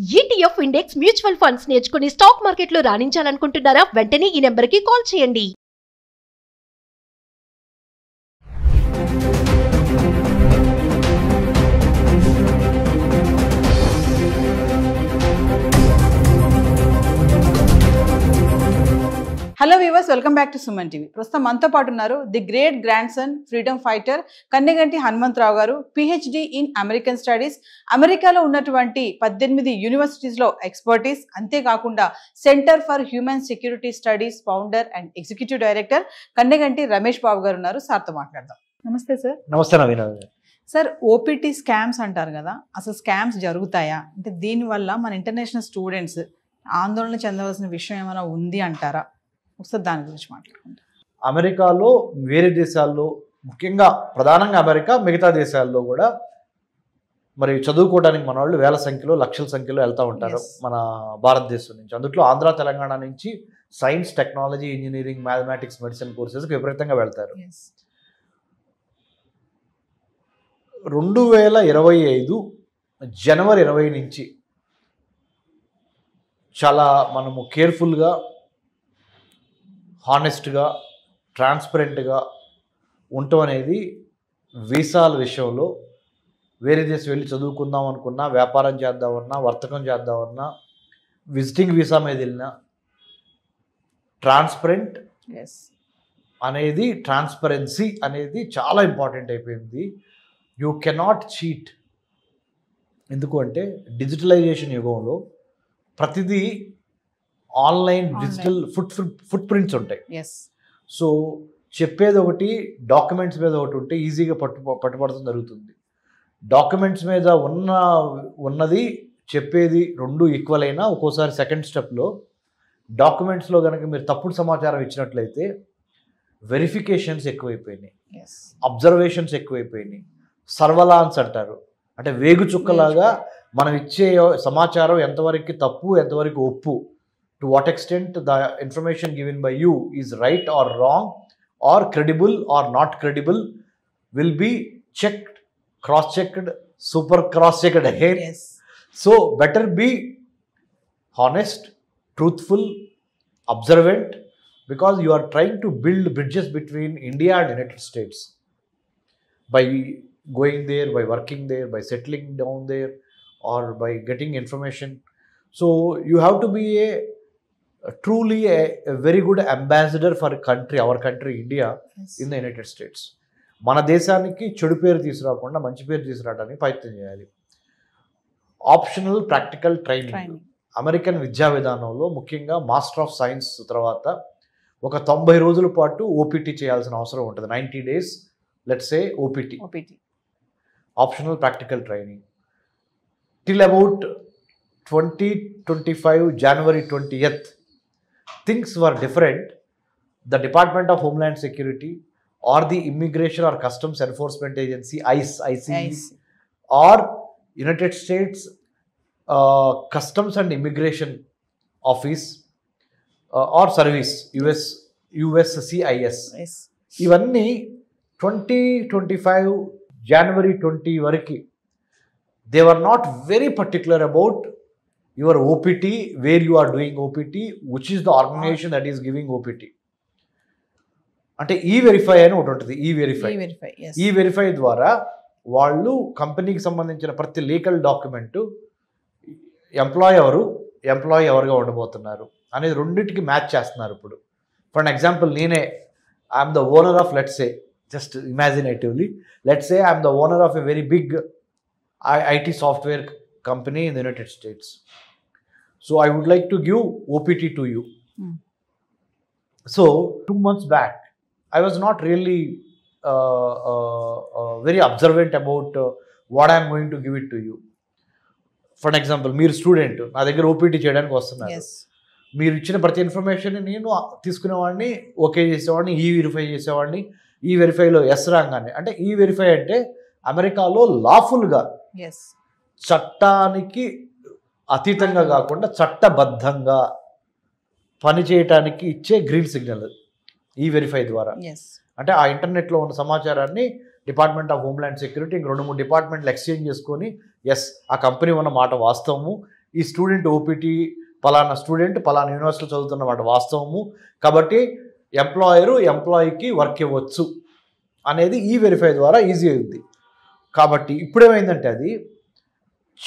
ETF index mutual funds నేర్చుకుని stock మార్కెట్లో రాణించాలనుకుంటున్నారా? వెంటనే ఈ నెంబర్కి కాల్ చేయండి. Hello viewers, welcome back to Suman TV. ప్రస్తుతం మనతో పాటు ఉన్నారు the great grand son freedom fighter Kanneganti Hanumantharao garu, PhD in American studies. అమెరికాలో ఉన్నటువంటి 18 యూనివర్సిటీస్లో ఎక్స్పర్టీస్, అంతేకాకుండా centre for human security studies founder and executive director Kanneganti Ramesh Babu garu ఉన్నారు. సార్తో మాట్లాడదాం. నమస్తే సార్. నమస్తే నవీన్. సార్, ఓపీటీ స్కామ్స్ అంటారు కదా, అసలు స్కామ్స్ జరుగుతాయా? అంటే దీనివల్ల మన ఇంటర్నేషనల్ స్టూడెంట్స్ ఆందోళన చెందవలసిన విషయం ఏమైనా ఉంది అంటారా? ఒకసారి దాని గురించి మాట్లాడుకుంటాం. అమెరికాలో వేరే దేశాల్లో, ముఖ్యంగా ప్రధానంగా అమెరికా, మిగతా దేశాల్లో కూడా మరి చదువుకోవడానికి మన వాళ్ళు వేల సంఖ్యలో, లక్షల సంఖ్యలో వెళ్తూ ఉంటారు మన భారతదేశం నుంచి. అందులో ఆంధ్ర, తెలంగాణ నుంచి science, technology, engineering, mathematics, medicine కోర్సెస్కి విపరీతంగా వెళ్తారు. 2025 జనవరి 20 నుంచి చాలా మనము కేర్ఫుల్గా, హానెస్ట్గా, ట్రాన్స్పరెంట్గా ఉండటం అనేది వీసాల విషయంలో వేరే దేశం వెళ్ళి చదువుకుందాం అనుకున్నా, వ్యాపారం చేద్దామన్నా, వర్తకం చేద్దామన్నా, విజిటింగ్ వీసా మీద వెళ్ళినా ట్రాన్స్పరెంట్ అనేది, ట్రాన్స్పరెన్సీ అనేది చాలా ఇంపార్టెంట్ అయిపోయింది. You cannot cheat. ఎందుకు అంటే డిజిటలైజేషన్ యుగంలో ప్రతిదీ ఆన్లైన్, డిజిటల్ ఫుట్ ప్రింట్స్ ఉంటాయి. సో చెప్పేది ఒకటి, డాక్యుమెంట్స్ మీద ఒకటి ఉంటే ఈజీగా పట్టుబడటం జరుగుతుంది. డాక్యుమెంట్స్ మీద ఉన్నది చెప్పేది రెండు ఈక్వల్ అయినా ఒక్కోసారి సెకండ్ స్టెప్లో డాక్యుమెంట్స్లో కనుక మీరు తప్పుడు సమాచారం ఇచ్చినట్లయితే వెరిఫికేషన్స్ ఎక్కువైపోయినాయి, అబ్జర్వేషన్స్ ఎక్కువైపోయినాయి, సర్వలాన్స్ అంటారు. అంటే వేగు చుక్కలాగా మనం ఇచ్చే సమాచారం ఎంతవరకు తప్పు, ఎంతవరకు ఒప్పు, to what extent the information given by you is right or wrong or credible or not credible will be checked, cross-checked, super cross-checked again. So better be honest, truthful, observant, because you are trying to build bridges between India and United States by going there, by working there, by settling down there, or by getting information. So you have to be truly a very good ambassador for our country India in the United States. మన దేశానికి చెడు పేరు తీసుకురాకుండా మంచి పేరు తీసుకురావడానికి ప్రయత్నం చేయాలి. ఆప్షనల్ ప్రాక్టికల్ ట్రైనింగ్ అమెరికన్ విద్యా విధానంలో ముఖ్యంగా మాస్టర్ ఆఫ్ సైన్స్ తర్వాత ఒక 90 రోజుల పాటు ఓపీటీ చేయాల్సిన అవసరం ఉంటుంది. 90 days let's say OPT, optional practical training. Till about 2025 January 20th things were different. The Department of Homeland Security or the Immigration or Customs Enforcement Agency, ICE, or United States Customs and Immigration Office or Service, USCIS. ఇవన్నీ 2025 January 20 వరకు they were not very particular about your OPT, where you are doing OPT, which is the organization that is giving OPT. అంటే E-Verify అని ఒకటి ఉంటుంది. E-Verify ద్వారా వాళ్ళు కంపెనీకి సంబంధించిన ప్రతి లీగల్ డాక్యుమెంటు ఎంప్లాయీ ఎవరుగా ఉండబోతున్నారు అనేది రెండింటికి మ్యాచ్ చేస్తున్నారు. ఇప్పుడు ఫర్ ఎగ్జాంపుల్ నేనే I'm the owner of, let's say, just imaginatively, let's say I'm the owner of a very big IT software company in the United States. So I would like to give OPT to you. So 2 months back, I was not really very observant about what I am going to give it to you. For example, మీరు student నా దగ్గర OPT చేయడానికి వస్తున్నారు. మీరు ఇచ్చిన ప్రతి information నేను తీసుకునేవాడిని, okay చేసేవాడిని, E-Verify చేసేవాడిని. E-Verifyలో ఎస్ రాగానే, అంటే E-Verify అంటే అమెరికాలో లాఫుల్గా, చట్టానికి అతీతంగా కాకుండా చట్టబద్ధంగా పనిచేయటానికి ఇచ్చే గ్రీన్ సిగ్నల్ E-Verify ద్వారా. అంటే ఆ ఇంటర్నెట్లో ఉన్న సమాచారాన్ని డిపార్ట్మెంట్ ఆఫ్ హోమ్ల్యాండ్ సెక్యూరిటీ ఇంక 2-3 డిపార్ట్మెంట్లు ఎక్స్చేంజ్ చేసుకొని, ఎస్ ఆ కంపెనీ ఉన్న మాట వాస్తవము, ఈ స్టూడెంట్ ఓపీటీ పలానా స్టూడెంట్ పలానా యూనివర్సిటీలో చదువుతున్నమాట వాస్తవము, కాబట్టి ఎంప్లాయీకి వర్క్ ఇవ్వచ్చు అనేది ఈ వెరిఫై ద్వారా ఈజీ అవుతుంది. కాబట్టి ఇప్పుడేమైందంటే అది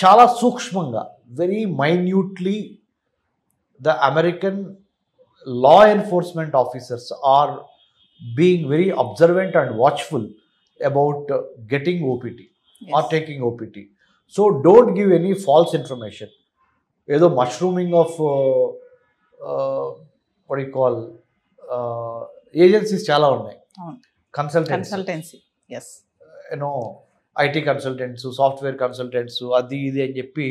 చాలా సూక్ష్మంగా very minutely the American law enforcement officers are being very observant and watchful about getting OPT or taking OPT. So don't give any false information. Either mushrooming of what do you call agencies chala unnai, consultancy, yes, IT consultants, software consultants, adi idi అని చెప్పి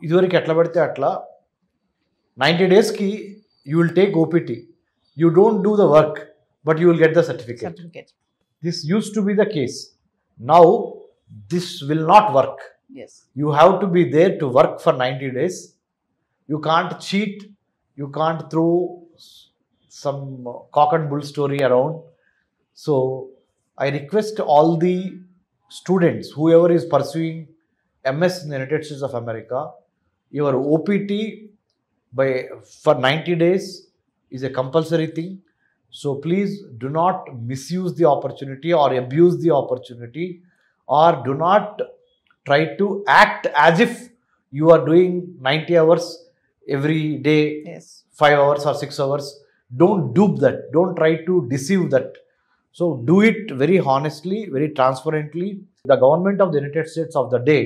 ఇదివరకు ఎట్లా పడితే అట్లా 90 days ki you will take OPT. You don't do the work, but you will get the certificate. This used to be the case. Now, this will not work. Yes. You have to be there to work for 90 days. You can't cheat. You can't throw some cock and bull story around. So, I request all the students, whoever is pursuing MS in the United States of America, your OPT for 90 days is a compulsory thing. So please do not misuse the opportunity or abuse the opportunity, or do not try to act as if you are doing 90 hours every day, yes, 5 hours or 6 hours. Don't dupe that. Don't try to deceive that. So do it very honestly, very transparently. The government of the United States of the day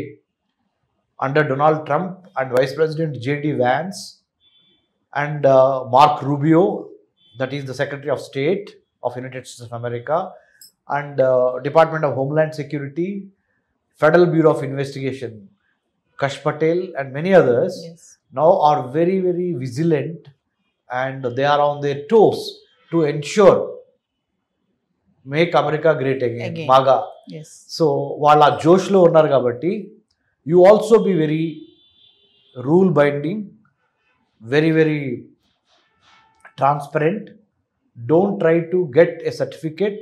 under Donald Trump and Vice President J.D. Vance and Mark Rubio, that is the Secretary of State of United States of America, and Department of Homeland Security, Federal Bureau of Investigation, Kash Patel and many others, yes, now are very, very vigilant, and they are on their toes to ensure make America great again. MAGA. Yes. So, వాళ్ళ జోష్లో ఉన్నారు కాబట్టి you also be very rule binding, very, very transparent. Don't try to get a certificate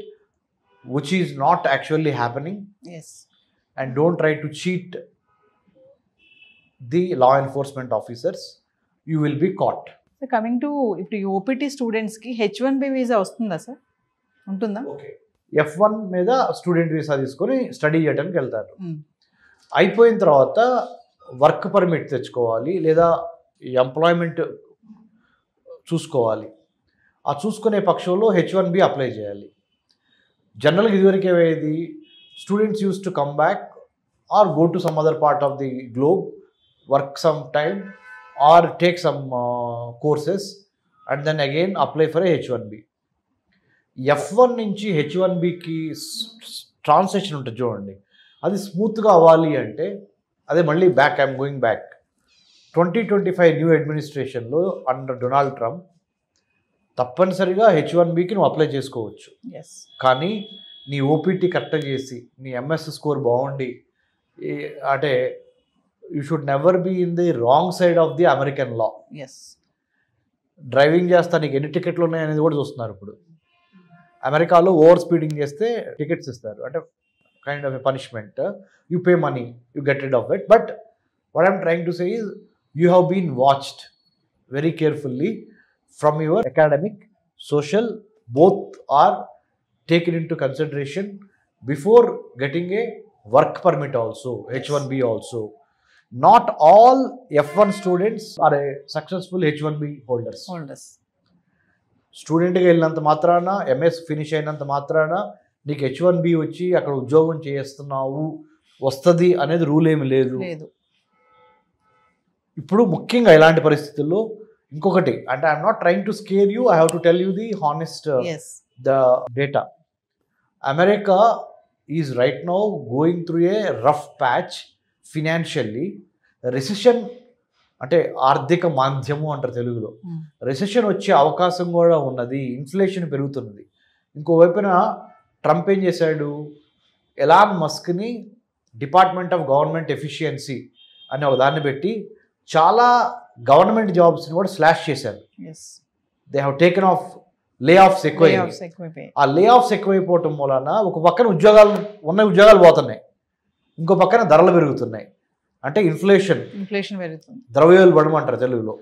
which is not actually happening. Yes. And don't try to cheat the law enforcement officers. You will be caught. So coming to ఇప్పుడు OPT స్టూడెంట్స్కి H1B visa వస్తుందా sir? ఉంటుందా? Okay, F1 మీద student visa తీసుకొని study చేయడానికి వెళ్తారు. అయిపోయిన తర్వాత వర్క్ పర్మిట్ తెచ్చుకోవాలి, లేదా ఎంప్లాయ్మెంట్ చూసుకోవాలి. ఆ చూసుకునే పక్షంలో H1B అప్లై చేయాలి. జనరల్గా ఇదివరకు ఏమయ్యేది, students use to come back or go to some other part of the globe, work some time or take some courses and then again apply for H1B. F1 నుంచి H1Bకి transaction ఉంటుంది చూడండి, అది స్మూత్గా అవ్వాలి అంటే అదే మళ్ళీ back, I'm going back 2025 new అడ్మినిస్ట్రేషన్లో అండర్ డొనాల్డ్ ట్రంప్ తప్పనిసరిగా H1Bకి నువ్వు అప్లై చేసుకోవచ్చు. కానీ నీ ఓపీటీ కరెక్ట్గా చేసి నీ ఎంఎస్ స్కోర్ బాగుండి, అంటే you should never be in the wrong side of the American law. Driving చేస్తా నీకు ఎన్ని టికెట్లు ఉన్నాయి అనేది కూడా చూస్తున్నారు ఇప్పుడు. అమెరికాలో ఓవర్ స్పీడింగ్ చేస్తే టికెట్స్ ఇస్తారు, అంటే kind of a punishment. You pay money, you get rid of it. But what I'm trying to say is you have been watched very carefully from your academic, social, both are taken into consideration before getting a work permit also, H1B also. Not all F1 students are a successful H1B holders. స్టూడెంట్గా వెళ్ళినంత మాత్రాన, MS finish అయినంత మాత్రాన నీకు H1B వచ్చి అక్కడ ఉద్యోగం చేస్తున్నావు వస్తుంది అనేది రూల్ ఏమి లేదు. ఇప్పుడు ముఖ్యంగా ఇలాంటి పరిస్థితుల్లో ఇంకొకటి, అంటే I'm not trying to scare you, I have to tell you the honest the data. America is right now going through a rough patch financially. Recession అంటే ఆర్థిక మాంద్యము అంటారు తెలుగులో. రెసెషన్ వచ్చే అవకాశం కూడా ఉన్నది, ఇన్ఫ్లేషన్ పెరుగుతున్నది. ఇంకోవైపున ట్రంప్ ఏం చేశాడు, ఎలాన్ మస్క్ని డిపార్ట్మెంట్ ఆఫ్ గవర్నమెంట్ ఎఫిషియన్సీ అనే ఒక దాన్ని పెట్టి చాలా గవర్నమెంట్ జాబ్స్ని కూడా స్లాష్ చేశారు. దే హ్యావ్ టేకెన్ ఆఫ్ లే ఆఫ్స్ ఎక్కువైపోయి. ఆ లే ఆఫ్స్ ఎక్కువైపోవటం వలన ఒక పక్కన ఉద్యోగాలు పోతున్నాయి, ఇంకో పక్కన ధరలు పెరుగుతున్నాయి. అంటే ఇన్ఫ్లేషన్ పెరుగుతుంది. ద్రవ్యోల్బణం అంటారు తెలుగులో.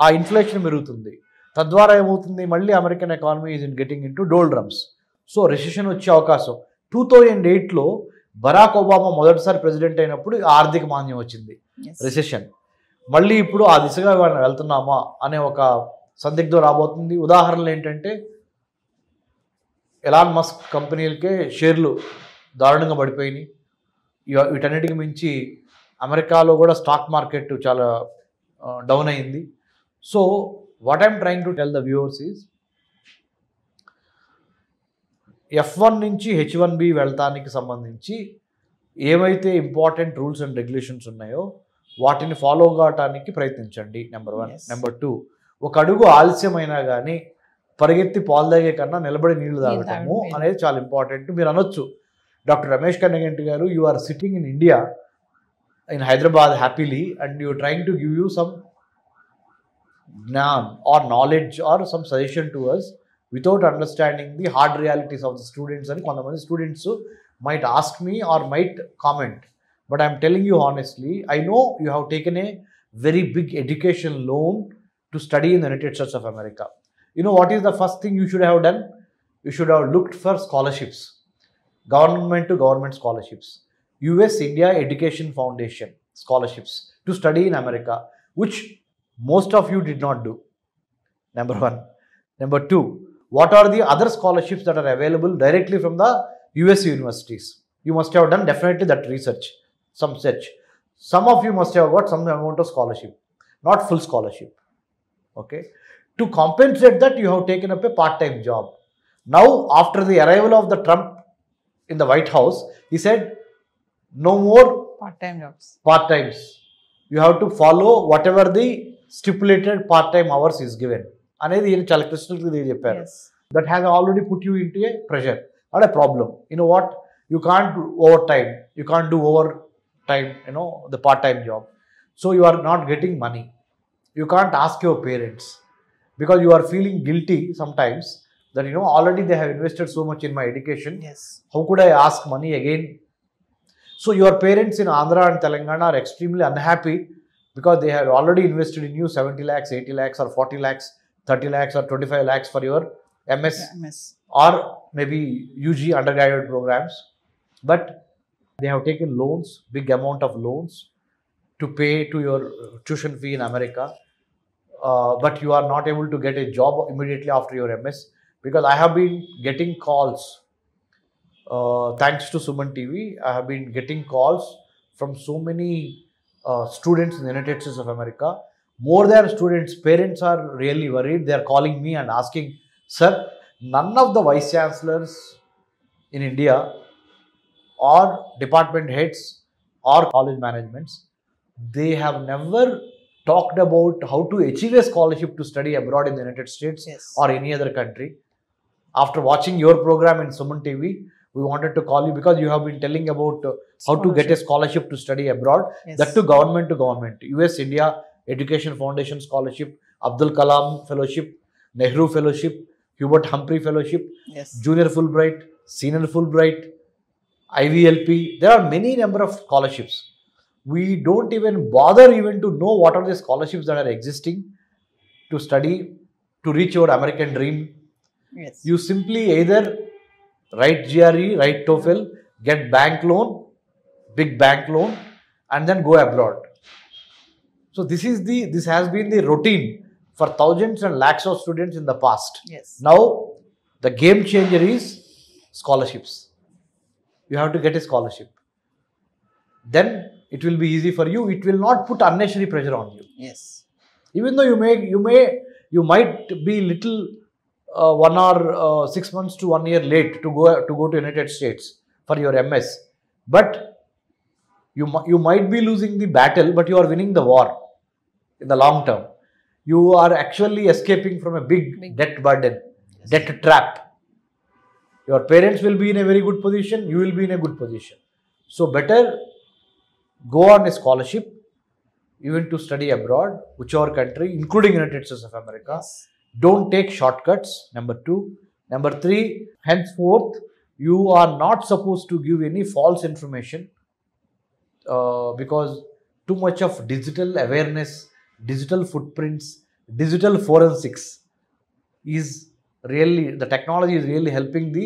ఆ ఇన్ఫ్లేషన్ పెరుగుతుంది. తద్వారా ఏమవుతుంది, మళ్ళీ American economy is getting in to doldrums. So recession వచ్చే అవకాశం. 2008లో బరాక్ ఒబామా మొదటిసారి ప్రెసిడెంట్ అయినప్పుడు ఆర్థిక మాంద్యం వచ్చింది, రెసిషన్. మళ్ళీ ఇప్పుడు ఆ దిశగా మనం వెళ్తున్నామా అనే ఒక సందిగ్ధం రాబోతుంది. ఉదాహరణలు ఏంటంటే ఎలాన్ మస్క్ కంపెనీలకే షేర్లు దారుణంగా పడిపోయినాయి. వీటన్నిటికి మించి అమెరికాలో కూడా స్టాక్ మార్కెట్ చాలా డౌన్ అయింది. So what I'm trying to tell the viewers is F1 నుంచి H1B వెళ్తానికి సంబంధించి ఏవైతే ఇంపార్టెంట్ రూల్స్ అండ్ రెగ్యులేషన్స్ ఉన్నాయో వాటిని ఫాలో కావటానికి ప్రయత్నించండి. నెంబర్ 1. నెంబర్ 2, ఒక అడుగు ఆలస్యమైనా కానీ పరిగెత్తి పాలు తాగే కన్నా నిలబడి నీళ్లు తాగటము అనేది చాలా ఇంపార్టెంట్. మీరు అనొచ్చు, doctor Ramesh Kannaganti garu, you are sitting in India, in Hyderabad happily, and you trying to give you some gyan or knowledge or some suggestion to us without understanding the hard realities of the students. And kontamandi students might ask me or might comment, but I am telling you honestly, I know you have taken a very big education loan to study in the United States of America. You know what is the first thing you should have done? You should have looked for scholarships, government to government scholarships, US India Education Foundation scholarships to study in America, which most of you did not do. Number 1. Number 2, what are the other scholarships that are available directly from the US universities? You must have done definitely that research, some search. Some of you must have got some amount of scholarship, not full scholarship. Okay. To compensate that, you have taken up a part-time job. Now, after the arrival of the Trump in the White House, he said, no more part-times. You have to follow whatever the stipulated part-time hours is given. అనేది ఈయన చాలా క్రిస్టల్గా చెప్పారు. That has already put you into a pressure and a problem. You know what, you can't do over time, you can't do over time, you know the part time job. So you are not getting money. You can't ask your parents because you are feeling guilty sometimes that you know already they have invested so much in my education, how could I ask money again? So your parents in Andhra and Telangana are extremely unhappy because they have already invested in you 70 lakhs, 80 lakhs or 40 lakhs, 30 lakhs or 25 lakhs for your MS or maybe UG undergraduate programs. But they have taken loans, big amount of loans to pay to your tuition fee in America. But you are not able to get a job immediately after your MS, because I have been getting calls. Thanks to Suman TV, I have been getting calls from so many students in the United States of America. More than students, parents are really worried. They are calling me and asking, sir, none of the vice chancellors in India or department heads or college managements, they have never talked about how to achieve a scholarship to study abroad in the United States or any other country. After watching your program in Suman TV, we wanted to call you because you have been telling about how to get a scholarship to study abroad. That to government, US India Education Foundation scholarship, Abdul Kalam Fellowship, Nehru Fellowship, Hubert Humphrey Fellowship, Junior Fulbright, Senior Fulbright, IVLP. There are many number of scholarships. We don't even bother even to know what are the scholarships that are existing to study, to reach your American dream. You simply either write GRE, write TOEFL, get bank loan, big bank loan, and then go abroad. So this has been the routine for thousands and lakhs of students in the past. Now the game changer is scholarships. You have to get a scholarship. Then it will be easy for you. It will not put unnecessary pressure on you. Even though you might be little 1 or 6 months to 1 year late to go to United States for your MS, but you might be losing the battle, but you are winning the war in the long term. You are actually escaping from a big debt burden, debt trap. Your parents will be in a very good position, you will be in a good position. So better go on a scholarship even to study abroad, whichever country, including United States of America. Don't take shortcuts, number 2. Number 3, henceforth, you are not supposed to give any false information because too much of digital awareness, digital footprints, digital forensics is really, the technology is really helping the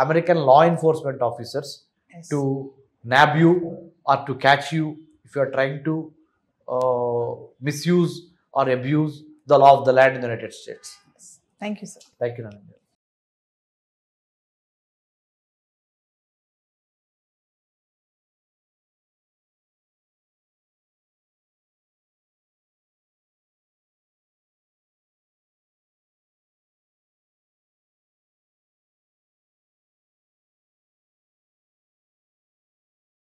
American law enforcement officers Yes. to nab you or to catch you if you are trying to misuse or abuse the law of the land in the United States. Thank you, sir. Thank you, Nanandya.